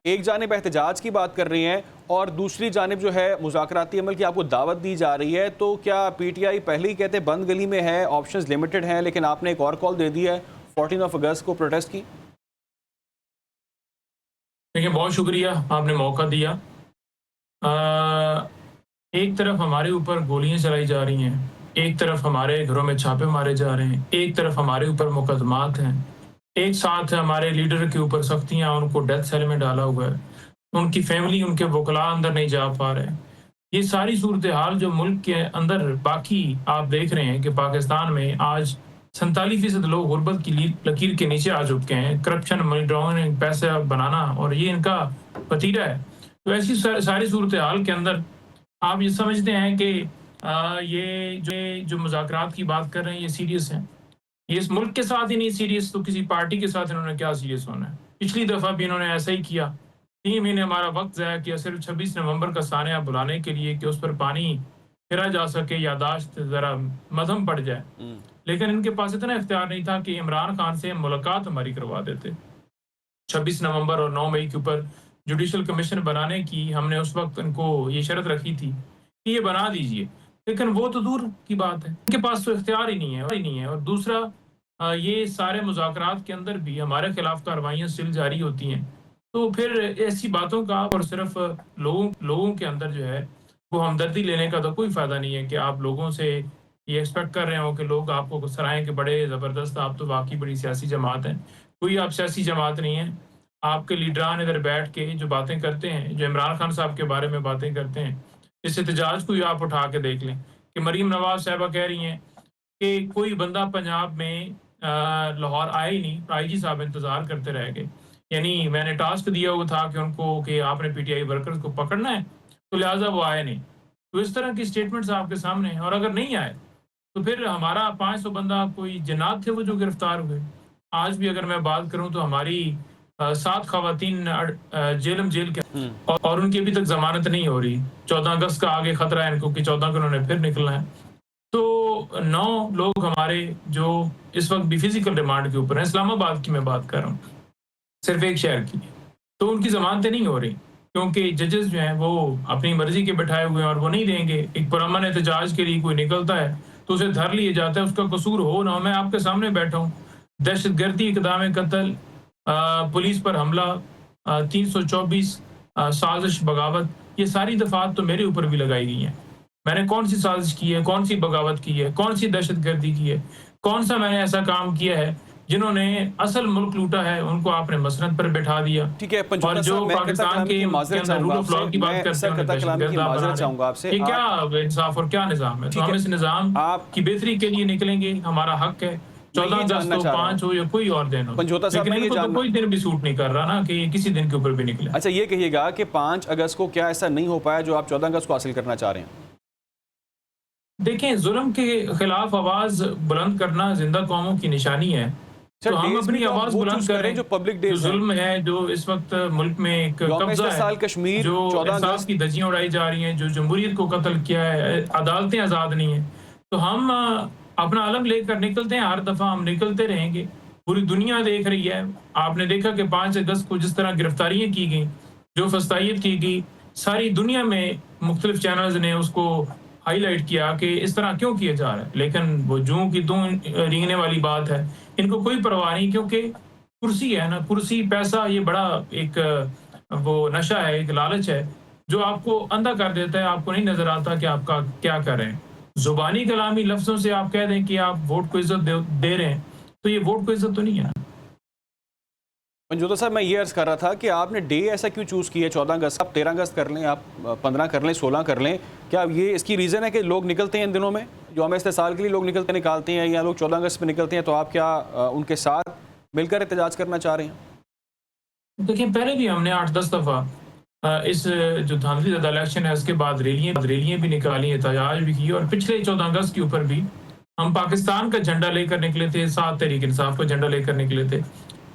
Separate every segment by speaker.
Speaker 1: एक जानिब एहतजाज की बात कर रही हैं और दूसरी जानिब जो है मुज़ाकराती अमल की आपको दावत दी जा रही है, तो क्या पीटीआई पहले ही कहते बंद गली में है, ऑप्शंस लिमिटेड हैं, लेकिन आपने एक और कॉल दे दी है 14 अगस्त को प्रोटेस्ट की?
Speaker 2: देखिए, बहुत शुक्रिया, आपने मौका दिया। एक तरफ हमारे ऊपर गोलियां चलाई जा रही हैं, एक तरफ हमारे घरों में छापे मारे जा रहे हैं, एक तरफ हमारे ऊपर मुकदमात हैं, एक साथ हमारे लीडर के ऊपर सख्तियां, उनको डेथ सेल में डाला हुआ है, उनकी फैमिली, उनके वकला अंदर नहीं जा पा रहे। ये सारी सूरत हाल जो मुल्क के अंदर, बाकी आप देख रहे हैं कि पाकिस्तान में आज 47% लोग गुर्बत की लकीर के नीचे आ चुके हैं। करप्शन, मनी लॉन्ड्रिंग, पैसे बनाना, और ये इनका वतीरा है। तो ऐसी सारी सूरत हाल के अंदर आप ये समझते हैं कि ये जो मुज़ाकरात की बात कर रहे हैं, ये सीरियस हैं। ये इस मुल्क के साथ ही नहीं सीरियस, तो किसी पार्टी के साथ इन्होंने क्या सीरियस होना है? पिछली दफ़ा भी इन्होंने ऐसा ही किया। 3 महीने हमारा वक्त ज़ाया किया सिर्फ 26 नवंबर का सानिया बुलाने के लिए कि उस पर पानी फिरा जा सके, यादाश्त ज़रा मध्यम पड़ जाए। लेकिन इनके पास इतना इख्तियार नहीं था कि इमरान खान से मुलाकात हमारी करवा देते। 26 नवंबर और 9 मई के ऊपर जुडिशल कमीशन बनाने की हमने उस वक्त इनको ये शर्त रखी थी कि ये बना दीजिए, लेकिन वो तो दूर की बात है, इनके पास तो इख्तियार ही नहीं है। और दूसरा, ये सारे मुज़ाकरात के अंदर भी हमारे खिलाफ कार्रवाइयाँ स्टिल जारी होती हैं। तो फिर ऐसी बातों का और सिर्फ लोगों के अंदर जो है वो हमदर्दी लेने का तो कोई फ़ायदा नहीं है कि आप लोगों से ये एक्सपेक्ट कर रहे हो कि लोग आपको सराहें कि बड़े ज़बरदस्त, आप तो वाकई बड़ी सियासी जमात हैं। कोई आप सियासी जमात नहीं है। आपके लीडरान इधर बैठ के जो बातें करते हैं, जो इमरान खान साहब के बारे में बातें करते हैं, इस एहतजाज को ही आप उठा के देख लें कि मरीम नवाज साहिबा कह रही हैं कि कोई बंदा पंजाब में लाहौर आया ही नहीं, आईजी साहब इंतजार करते रह गए। यानी मैंने टास्क दिया हुआ था कि उनको कि आपने पीटीआई वर्कर्स को पकड़ना है, तो लिहाजा वो आए नहीं। तो इस तरह की स्टेटमेंट्स आपके सामने हैं। और अगर नहीं आए तो फिर हमारा 500 बंदा कोई जिन्नात थे वो जो गिरफ्तार हुए। आज भी अगर मैं बात करूं तो हमारी 7 खवातीन जेल के और उनकी अभी तक जमानत नहीं हो रही। 14 अगस्त का आगे खतरा है इनको कि 14 को उन्होंने फिर निकलना है। तो 9 लोग हमारे जो इस वक्त भी फिजिकल रिमांड के ऊपर हैं, इस्लामाबाद की मैं बात कर रहा हूँ, सिर्फ एक शहर की, तो उनकी जमानतें नहीं हो रही क्योंकि जजेस जो हैं वो अपनी मर्जी के बैठाए हुए हैं और वो नहीं देंगे। एक पुरअमन एहतजाज के लिए कोई निकलता है तो उसे धर लिया जाता है, उसका कसूर हो ना हो। मैं आपके सामने बैठा हूँ, दहशतगर्दी, इक़दाम कत्ल, पुलिस पर हमला, 324, साजिश, बगावत, ये सारी दफात तो मेरे ऊपर भी लगाई गई हैं। मैंने कौन सी साजिश की है, कौन सी बगावत की है, कौन सी दहशतगर्दी की है, कौन सा मैंने ऐसा काम किया है? जिन्होंने असल मुल्क लूटा है उनको आपने मसनद पर बैठा दिया।
Speaker 1: ठीक है,
Speaker 2: और जो पाकिस्तान के अंदर रूल ऑफ लॉ की बात करते हैं, ये क्या इंसाफ और क्या निज़ाम है? तो हम इस निज़ाम की बेहतरी के लिए निकलेंगे, हमारा हक है। 14 अगस्त हो, 5 हो या कोई और दिन हो, लेकिन इनको तो कोई दिन भी सूट नहीं कर रहा ना कि किसी दिन के ऊपर भी निकले।
Speaker 1: अच्छा, ये कहिएगा कि 5 अगस्त को क्या ऐसा नहीं हो पाया जो आप 14 अगस्त को हासिल करना चाह रहे हैं?
Speaker 2: देखें, जुल्म के खिलाफ आवाज बुलंद करना जिंदा कौमों की निशानी है। तो हम अपनी आवाज बुलंद कर रहे हैं।
Speaker 1: जो पब्लिक डेज
Speaker 2: जुल्म है, जो इस वक्त मुल्क में एक कब्जा है,
Speaker 1: कश्मीर,
Speaker 2: जो इंसाफ की धज्जियां उड़ाई जा रही हैं, जो जमहूरियत को कत्ल किया है, अदालतें आज़ाद नहीं हैं, तो हम अपना अलम लेकर निकलते हैं। हर दफ़ा हम निकलते रहेंगे। पूरी दुनिया देख रही है। आपने देखा कि 5 अगस्त को जिस तरह गिरफ्तारियां की गई, जो फस्तायत की गई, सारी दुनिया में मुख्तलिफ चैनल्स ने उसको हाईलाइट किया कि इस तरह क्यों किया जा रहा है। लेकिन वो जूं की तूं रेंगने वाली बात है, इनको कोई परवाह नहीं, क्योंकि कुर्सी है ना, कुर्सी, पैसा, ये बड़ा एक वो नशा है, एक लालच है जो आपको अंधा कर देता है। आपको नहीं नजर आता कि आपका क्या कर रहे हैं। जुबानी कलामी लफ्जों से आप कह दें कि आप वोट को इज्जत दे रहे हैं, तो ये वोट को इज्जत तो नहीं है ना।
Speaker 1: मंजूता साहब, मैं ये अर्ज़ कर रहा था कि आपने डे ऐसा क्यों चूज़ किया? 14 अगस्त, आप 13 अगस्त कर लें, आप 15 कर लें, 16 कर लें। क्या ये इसकी रीज़न है कि लोग निकलते हैं इन दिनों में, जो हमें इस्तेसाल के लिए लोग निकालते हैं, या लोग 14 अगस्त में निकलते हैं, तो आप क्या उनके साथ मिलकर एहतजाज करना चाह रहे हैं?
Speaker 2: देखिए, पहले भी हमने 8-10 दफ़ा इस जो धांधली ज़्यादा इलेक्शन है उसके बाद रैलियां भी निकाली, एहतजाज भी किए। और पिछले 14 अगस्त के ऊपर भी हम पाकिस्तान का झंडा लेकर निकले थे, साथ तहरीक इंसाफ का झंडा लेकर निकले थे।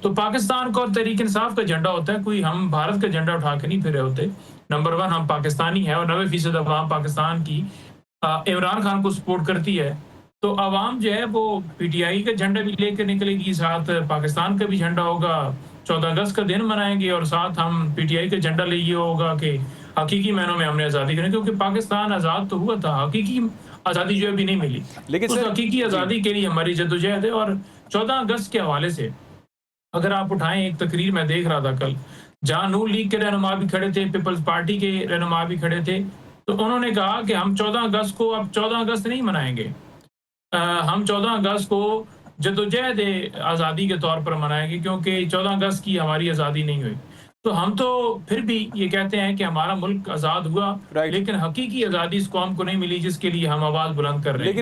Speaker 2: तो पाकिस्तान का और तहरीक इंसाफ का झंडा होता है, कोई हम भारत का झंडा उठा के नहीं फिरे होते। नंबर 1, हम पाकिस्तानी हैं और 90% अवाम पाकिस्तान की इमरान खान को सपोर्ट करती है। तो अवाम जो है वो पीटीआई का झंडा भी लेकर निकलेगी, साथ पाकिस्तान का भी झंडा होगा, 14 अगस्त का दिन मनाएंगे और साथ हम पीटीआई का झंडा लिए होगा कि हकीकी मायनों में हमने आज़ादी करी, क्योंकि पाकिस्तान आज़ाद तो हुआ था, हकीकी आज़ादी जो है अभी नहीं मिली।
Speaker 1: लेकिन
Speaker 2: उस
Speaker 1: सर
Speaker 2: हकीकी आज़ादी के लिए हमारी जद्दोजहद है। और 14 अगस्त के हवाले से अगर आप उठाएं, एक तकरीर मैं देख रहा था कल, जहां नून लीग के रहनुमा भी खड़े थे, पीपल्स पार्टी के रहनुमा भी खड़े थे, तो उन्होंने कहा कि हम 14 अगस्त को अब 14 अगस्त नहीं मनाएंगे, हम 14 अगस्त को जद्दोजहद आज़ादी के तौर पर मनाएंगे, क्योंकि 14 अगस्त की हमारी आज़ादी नहीं हुई। तो हम तो फिर भी ये कहते हैं कि हमारा मुल्क आज़ाद हुआ,
Speaker 1: राइट।
Speaker 2: लेकिन हकीकी आज़ादी इस कौम को नहीं मिली जिसके लिए हम आवाज़ बुलंद कर रहे हैं।